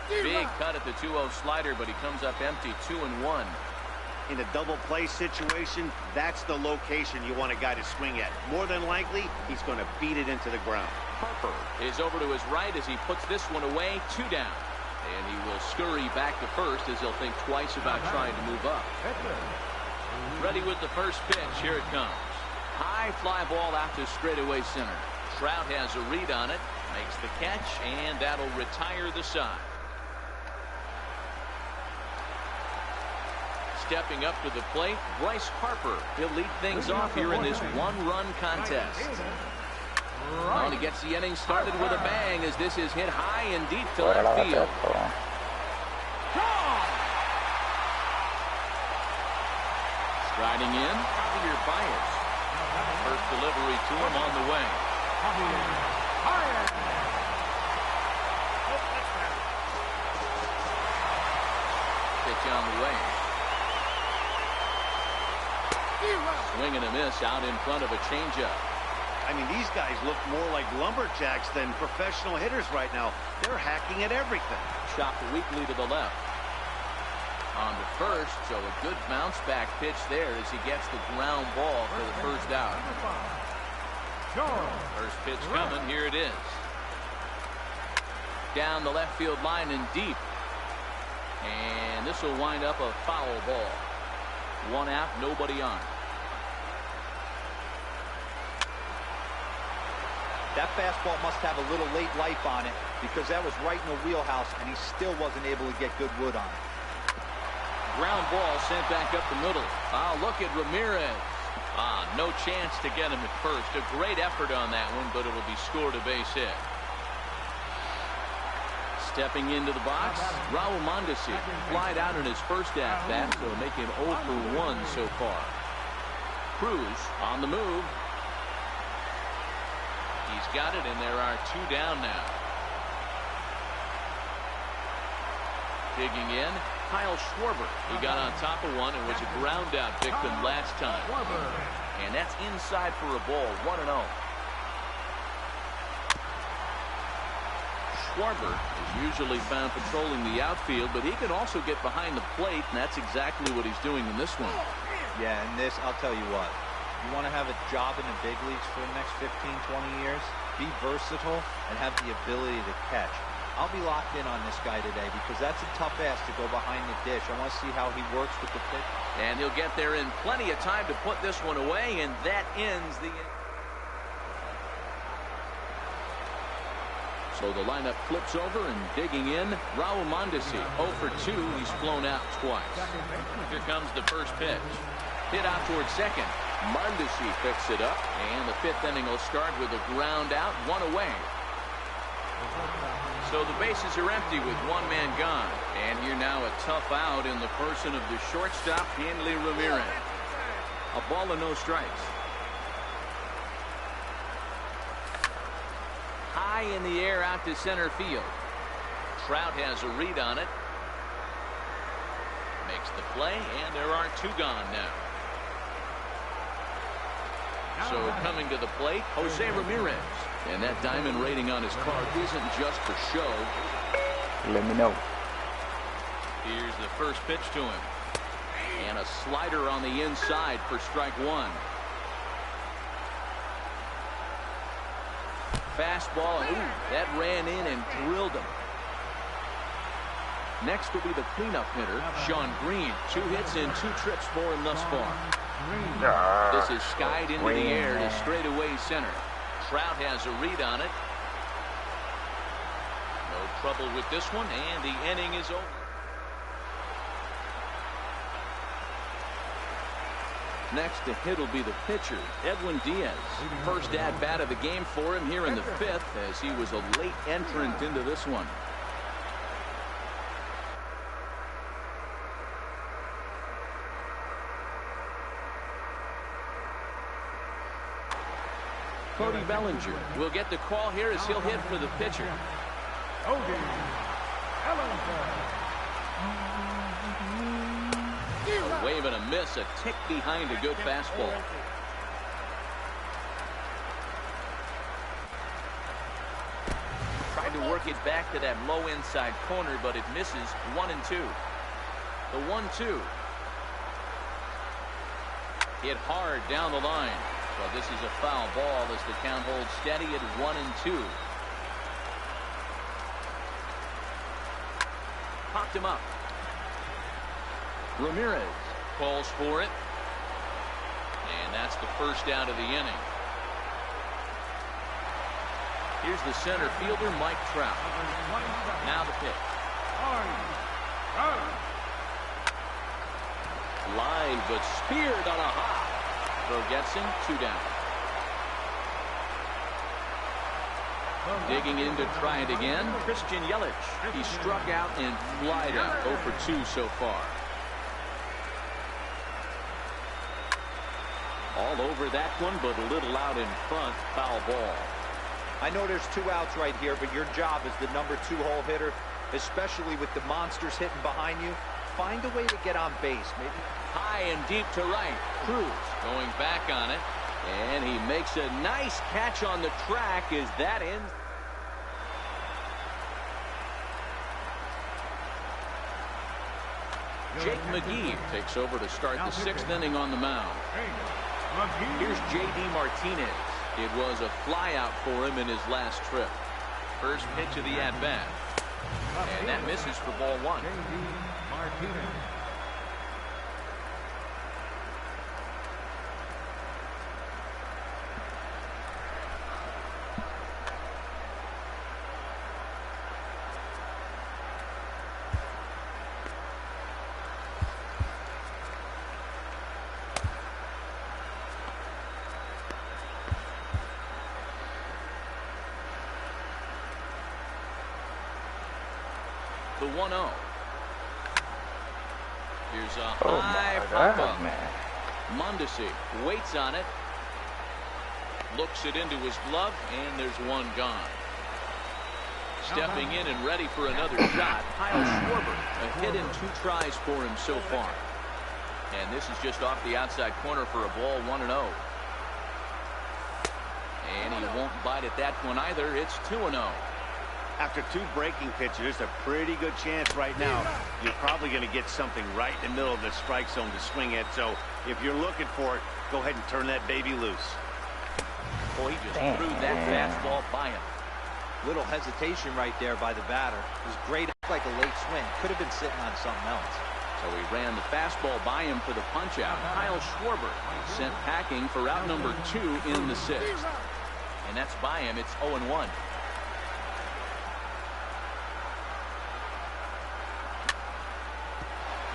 S1: Big cut at the 2-0 slider, but he comes up empty. 2-1.
S5: In a double play situation, that's the location you want a guy to swing at. More than likely, he's going to beat it into the ground.
S1: Harper is over to his right as he puts this one away. 2 down. And he will scurry back to first as he'll think twice about trying to move up. Ready with the first pitch. Here it comes. High fly ball out to straightaway center. Trout has a read on it. Makes the catch, and that'll retire the side. Stepping up to the plate, Bryce Harper. He'll lead things off here in this 1-run contest. And he gets the inning started with a bang as this is hit high and deep to left field. Striding in, Javier Baez. First delivery to him on the way. Pitch on the way. Swing and a miss out in front of a changeup.
S5: I mean, these guys look more like lumberjacks than professional hitters right now. They're hacking at everything.
S1: Chopped weakly to the left. On to first, so a good bounce back pitch there as he gets the ground ball for the first out. First pitch coming, here it is. Down the left field line and deep. And this will wind up a foul ball. 1 out, nobody on.
S2: That fastball must have a little late life on it because that was right in the wheelhouse, and he still wasn't able to get good wood on it.
S1: Ground ball sent back up the middle. Look at Ramirez. No chance to get him at first. A great effort on that one, but it'll be scored a base hit. Stepping into the box, Raul Mondesi flied out in his first at-bat, so make him 0 for 1 so far. Cruz on the move. He's got it, and there are 2 down now. Digging in, Kyle Schwarber. He got on top of one and was a ground out victim last time. And that's inside for a ball, 1-0. Schwarber is usually found patrolling the outfield, but he can also get behind the plate, and that's exactly what he's doing in this one.
S2: Yeah, and this, I'll tell you what. You want to have a job in the big leagues for the next 15, 20 years? Be versatile and have the ability to catch. I'll be locked in on this guy today because that's a tough ass to go behind the dish. I want to see how he works with the pitch.
S1: And he'll get there in plenty of time to put this one away, and that ends the... So the lineup flips over, and digging in, Raul Mondesi. 0 for 2. He's flown out twice. Here comes the first pitch. Hit out towards second. Mondesi picks it up, and the 5th inning will start with a ground out, 1 away. So the bases are empty with 1 man gone. And here now a tough out in the person of the shortstop, Hanley Ramirez. A ball and no strikes. High in the air out to center field. Trout has a read on it. Makes the play, and there are 2 gone now. So coming to the plate, Jose Ramirez. And that diamond rating on his card isn't just for show.
S3: Let me know.
S1: Here's the first pitch to him. And a slider on the inside for strike 1. Fastball, ooh, that ran in and drilled him. Next will be the cleanup hitter, Sean Green. 2 hits and 2 trips for him thus far. This is skied into the air to straightaway center. Trout has a read on it. No trouble with this one, and the inning is over. Next to hit will be the pitcher, Edwin Diaz. First at-bat of the game for him here in the 5th, as he was a late entrant into this one. Cody Bellinger will get the call here as he'll hit for the pitcher.
S4: Cody Bellinger.
S1: A wave and a miss, a tick behind a good fastball. Tried to work it back to that low inside corner, but it misses. 1-2. The 1-2. Hit hard down the line. Well, this is a foul ball as the count holds steady at 1-2. Popped him up. Ramirez calls for it. And that's the first out of the inning. Here's the center fielder, Mike Trout. Now the pitch. Line, but speared on a hop. Throw gets him, 2 down. Digging in to try it again, Christian Yelich. He struck out and flied out. 0 for 2 so far. All over that one, but a little out in front. Foul ball.
S2: I know there's 2 outs right here, but your job as the number 2 hole hitter, especially with the monsters hitting behind you, find a way to get on base. Maybe
S1: high and deep to right. Cruz going back on it, and he makes a nice catch on the track as that ends. Jake McGee takes over to start the 6th inning on the mound. Here's J.D. Martinez. It was a flyout for him in his last trip. First pitch of the at-bat. And that misses for ball 1. The 1-0. Here's a
S3: Oh
S1: high
S3: my
S1: pop
S3: God,
S1: up.
S3: man.
S1: Mondesi waits on it. Looks it into his glove, and there's one gone. Stepping in and ready for another shot, Kyle Schwarber. A hit in 2 tries for him so far. And this is just off the outside corner for a ball, 1-0. And he won't bite at that one either. It's 2-0.
S5: After 2 breaking pitches, there's a pretty good chance right now you're probably going to get something right in the middle of the strike zone to swing at. So if you're looking for it, go ahead and turn that baby loose.
S1: Boy, he just threw that fastball by him.
S2: Little hesitation right there by the batter. It was great, like a late swing. Could have been sitting on something else.
S1: So he ran the fastball by him for the punch out. Kyle Schwarber sent packing for out number 2 in the 6th. And that's by him. It's 0-1.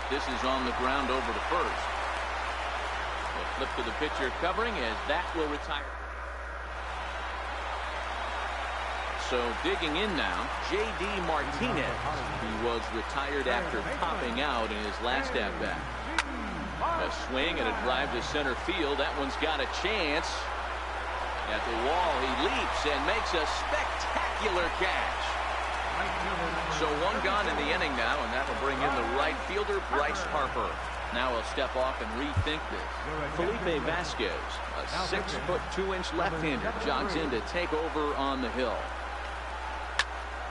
S1: This is on the ground over to first. A flip to the pitcher covering as that will retire. So digging in now, J.D. Martinez. He was retired after popping out in his last at-bat. A swing and a drive to center field. That one's got a chance. At the wall, he leaps and makes a spectacular catch. So 1 gone in the inning now, and that will bring in the right fielder, Bryce Harper. Now he'll step off and rethink this. Felipe Vasquez, a 6'2" left-hander, jogs in to take over on the hill.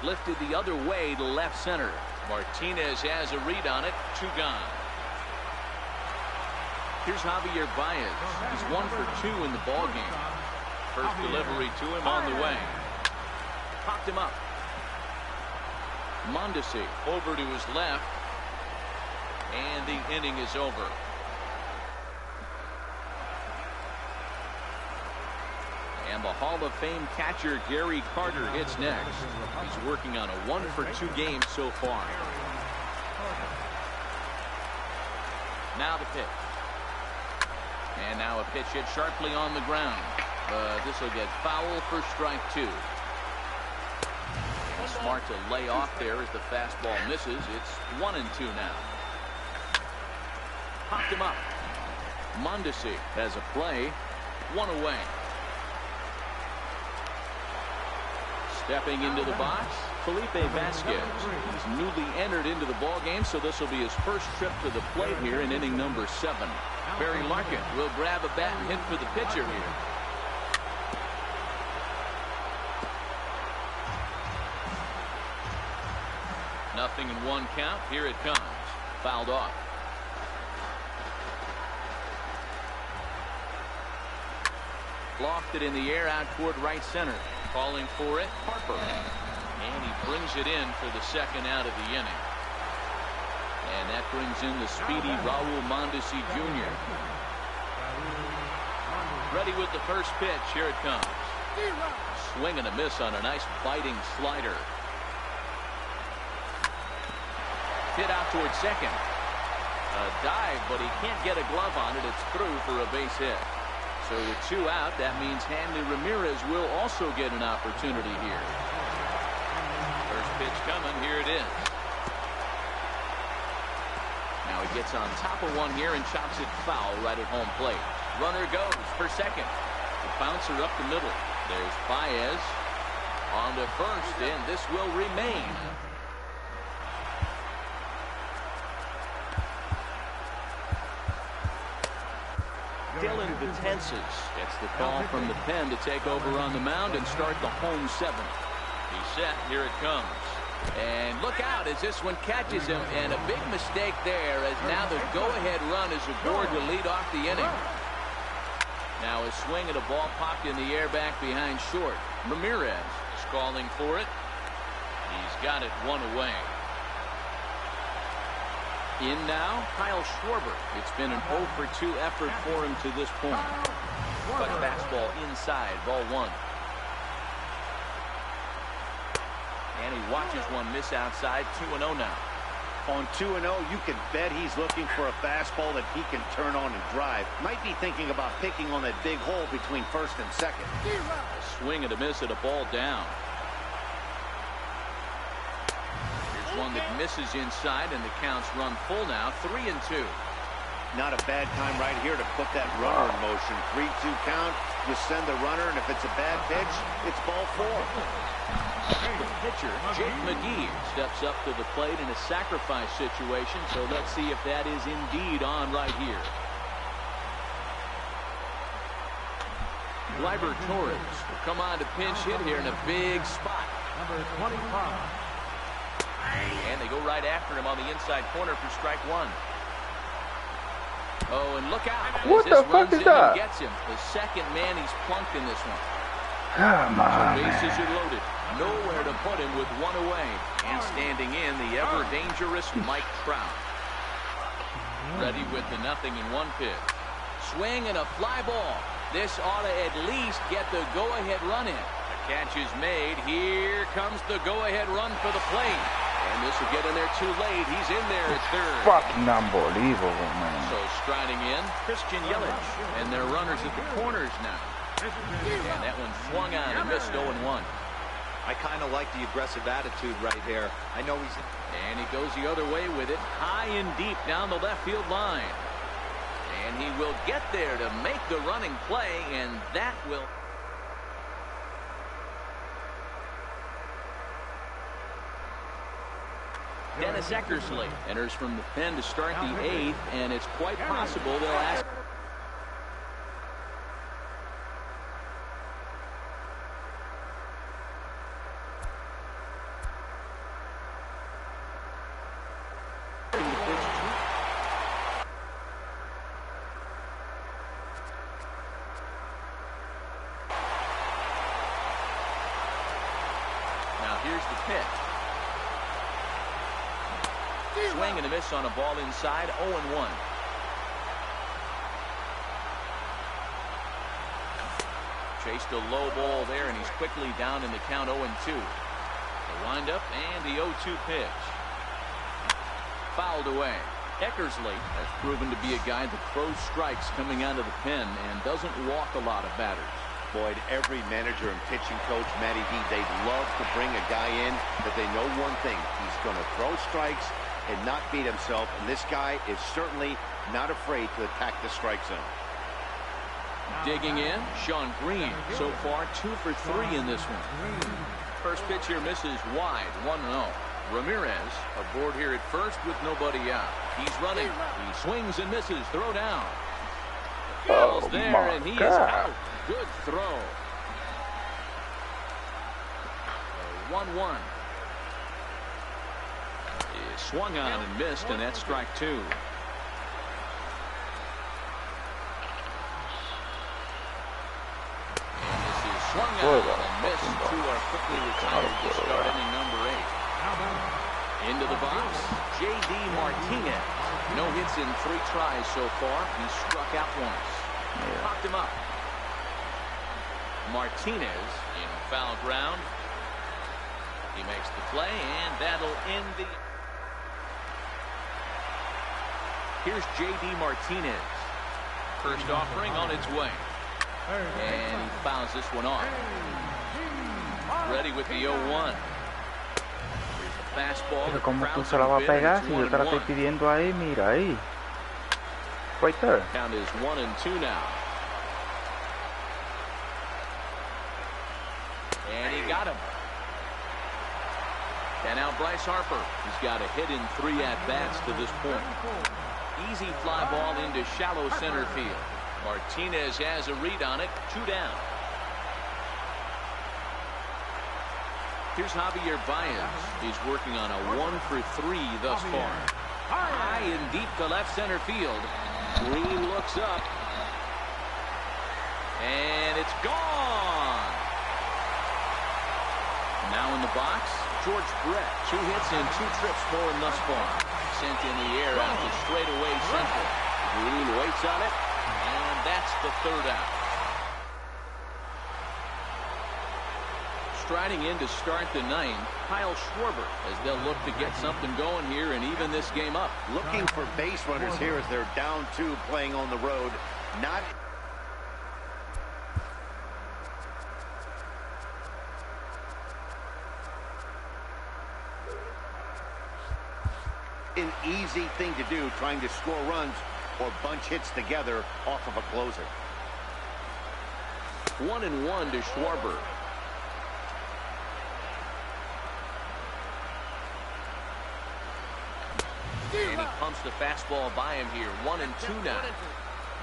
S1: Lifted the other way to left center. Martinez has a read on it. 2 gone. Here's Javier Baez. He's 1 for 2 in the ball game. First delivery to him on the way. Popped him up. Mondesi over to his left. And the inning is over. And the Hall of Fame catcher Gary Carter hits next. He's working on a 1 for 2 game so far. Now the pitch. And now a pitch hit sharply on the ground. This will get foul for strike 2. And smart to lay off there as the fastball misses. It's 1-2 now. Popped him up. Mondesi has a play. 1 away. Stepping into the box, Felipe Vasquez. He's newly entered into the ball game, so this will be his first trip to the plate here in inning number 7. Barry Larkin will grab a bat and hit for the pitcher here. Nothing in 1 count. Here it comes. Fouled off. Lofted in the air out toward right center. Calling for it, Harper. And he brings it in for the 2nd out of the inning. And that brings in the speedy Raul Mondesi Jr. Ready with the first pitch. Here it comes. Swing and a miss on a nice biting slider. Hit out towards second. A dive, but he can't get a glove on it. It's through for a base hit. So with 2 out, that means Hanley Ramirez will also get an opportunity here. First pitch coming. Here it is. Now he gets on top of one here and chops it foul right at home plate. Runner goes for second. The bouncer up the middle. There's Baez on to first, and this will remain. Dylan Betances gets the call from the pen to take over on the mound and start the home 7th. He's set. Here it comes. And look out as this one catches him, and a big mistake there as now the go-ahead run is aboard to lead off the inning. Now a swing and a ball popped in the air back behind short. Ramirez is calling for it. He's got it 1 away. In now, Kyle Schwarber. It's been an 0 for 2 effort for him to this point. But fastball inside, ball 1. And he watches one miss outside. 2-0 now.
S5: On 2-0, you can bet he's looking for a fastball that he can turn on and drive. Might be thinking about picking on that big hole between first and second.
S1: A swing and a miss at a ball down. Here's one that misses inside, and the count's run full now, 3-2.
S5: Not a bad time right here to put that runner in motion. 3-2 count. You send the runner, and if it's a bad pitch, it's ball 4.
S1: The pitcher, Jake McGee, steps up to the plate in a sacrifice situation, so let's see if that is indeed on right here. Gleyber Torres will come on to pinch hit here in a big spot.
S4: Number 25.
S1: And they go right after him on the inside corner for strike 1. Oh, and look out.
S3: What the fuck is that?
S1: Gets him. The second man he's plunked in this one.
S3: Come on,
S1: Bases
S3: man.
S1: are loaded. Nowhere to put him with one away. And standing in, the ever-dangerous Mike Trout. Ready with the 0-1 pitch. Swing and a fly ball. This ought to at least get the go-ahead run in. The catch is made. Here comes the go-ahead run for the plate. And this will get in there too late. He's in there at third.
S3: Fucking unbelievable, man.
S1: So striding in, Christian Yelich. And their runners at the corners now. And that one swung on and missed 0-1.
S2: I kind of like the aggressive attitude right here. I know he's...
S1: And he goes the other way with it, high and deep down the left field line. And he will get there to make the running play, and that will... Dennis Eckersley enters from the pen to start the 8th, and it's quite possible they'll ask... Now here's the pitch. Swing and a miss on a ball inside, 0-1. Chased a low ball there, and he's quickly down in the count, 0-2. The windup and the 0-2 pitch. Fouled away. Eckersley has proven to be a guy that throws strikes coming out of the pen and doesn't walk a lot of batters.
S5: Boyd, every manager and pitching coach, Matty D, they'd love to bring a guy in that they know one thing. He's going to throw strikes and not beat himself, and this guy is certainly not afraid to attack the strike zone.
S1: Digging in, Sean Green. So far, 2 for 3 in this one. First pitch here misses wide, 1-0. Ramirez aboard here at first with nobody out. He's running. He swings and misses. Throw down. Ball's there, and he is out. Good throw. 1-1. He swung on and missed, and that's strike 2. And this is swung on and missed. 2 are quickly retired to start inning number 8. Into the box, J.D. Martinez. No hits in 3 tries so far. He struck out once. Popped him up. Martinez in foul ground. He makes the play, and that'll end the... Here's J.D. Martinez. First offering on its way. And he fouls this one off. Ready with the 0-1. Fastball.
S3: Pero como tú se la vas a pegar si yo te la estoy pidiendo ahí, mira ahí. Right there.
S1: Count is 1-2 now. And he got him. And now Bryce Harper. He's got a hit in 3 at-bats to this point. Easy fly ball into shallow center field. Martinez has a read on it. 2 down. Here's Javier Baez. He's working on a 1 for 3 thus far. High and deep to left center field. Green looks up. And it's gone. Now in the box, George Brett. 2 hits and 2 trips for him thus far. Sent in the air out to straightaway center. Green waits on it. And that's the 3rd out. Striding in to start the 9th, Kyle Schwarber, as they'll look to get something going here and even this game up.
S5: Looking for base runners here as they're down 2 playing on the road. Not... an easy thing to do, trying to score runs or bunch hits together off of a closer.
S1: 1-1 to Schwarber. And he pumps the fastball by him here. 1-2 now.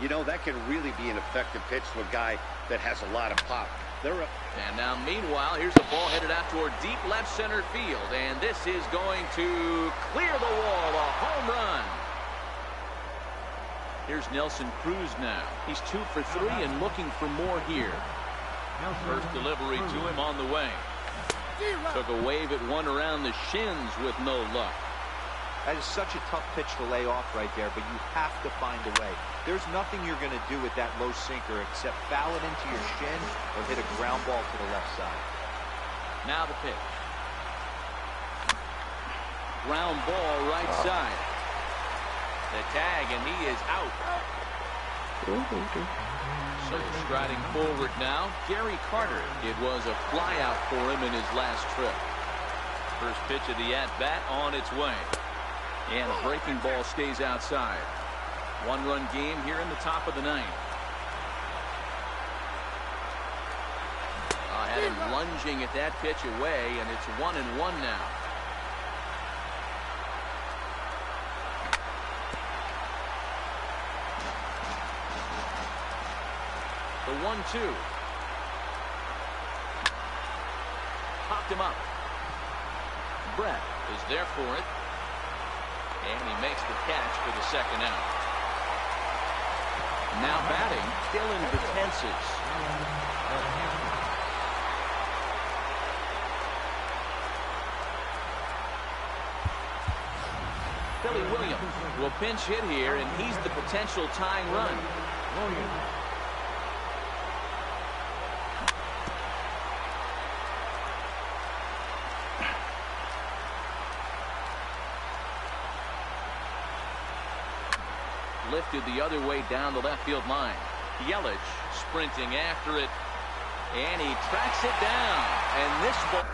S5: You know, that can really be an effective pitch to a guy that has a lot of pop.
S1: And now, meanwhile, here's a ball headed out toward deep left center field. And this is going to clear the wall. A home run. Here's Nelson Cruz now. He's 2 for 3 and looking for more here. First delivery to him on the way. Took a wave at one around the shins with no luck.
S2: That is such a tough pitch to lay off right there, but you have to find a way. There's nothing you're going to do with that low sinker except foul it into your shin or hit a ground ball to the left side.
S1: Now the pitch. Ground ball right side. The tag, and he is out. So striding forward now, Gary Carter. It was a flyout for him in his last trip. First pitch of the at-bat on its way. And a breaking ball stays outside. 1-run game here in the top of the 9th. Had him lunging at that pitch away, and it's 1-1 now. The 1-2. Popped him up. Brett is there for it. And he makes the catch for the second out. Now batting, Dylan Betances. Billy Williams will pinch hit here, and he's the potential tying run. Lifted the other way down the left field line. Yelich sprinting after it, and he tracks it down. And this ball